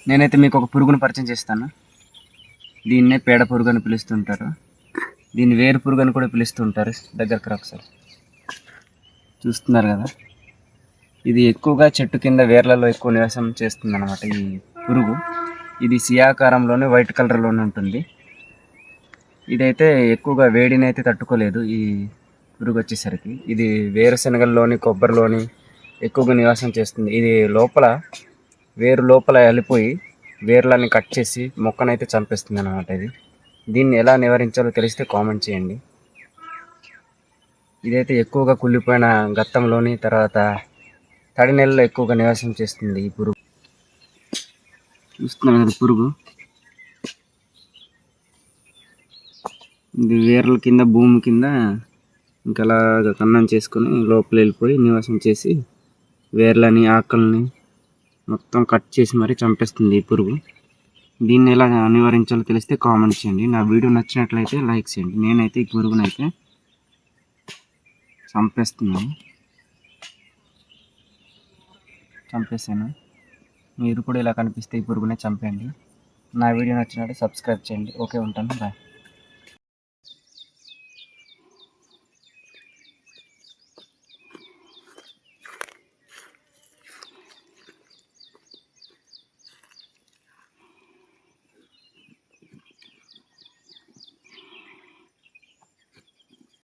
నేనైతే మీకు ఒక పురుగును పరిచయం చేస్తాను. దీన్నే పేడ పురుగు అని పిలుస్తుంటారు. దీన్ని వేరు పురుగు అని కూడా పిలుస్తుంటారు. దగ్గరకు రా ఒకసారి. చూస్తున్నారు కదా, ఇది ఎక్కువగా చెట్టు కింద వేర్లలో ఎక్కువ నివాసం చేస్తుంది అన్నమాట ఈ పురుగు. ఇది సియాకారంలోనే వైట్ కలర్లోనే ఉంటుంది. ఇదైతే ఎక్కువగా వేడిని అయితే తట్టుకోలేదు. ఈ పురుగు వచ్చేసరికి ఇది వేరుశనగల్లోని కొబ్బరిలోని ఎక్కువగా నివాసం చేస్తుంది. ఇది వేరు లోపల వెళ్ళిపోయి వేర్లని కట్ చేసి మొక్కనైతే చంపేస్తుంది అన్నమాట. దీన్ని ఎలా నివారించాలో తెలిస్తే కామెంట్ చేయండి. ఇదైతే ఎక్కువగా కుళ్ళిపోయిన గత్తంలోని తర్వాత తడి నెలలో ఎక్కువగా నివాసం చేస్తుంది ఈ పురుగు. చూస్తున్నారు కదా పురుగు, ఇది వేర్ల కింద భూమి కింద ఇంకలాగా కన్నం చేసుకొని లోపల వెళ్ళిపోయి నివాసం చేసి వేర్లని ఆకుల్ని మొత్తం కట్ చేసి మరీ చంపేస్తుంది ఈ పురుగు. దీన్ని ఎలా నివారించాలో తెలిస్తే కామెంట్ చేయండి. నా వీడియో నచ్చినట్లయితే లైక్ చేయండి. నేనైతే ఈ పురుగునైతే చంపేసాను. మీరు కూడా ఇలా కనిపిస్తే ఈ పురుగునే చంపేయండి. నా వీడియో నచ్చినట్లయితే సబ్స్క్రైబ్ చేయండి. ఓకే, ఉంటాను. బాయ్.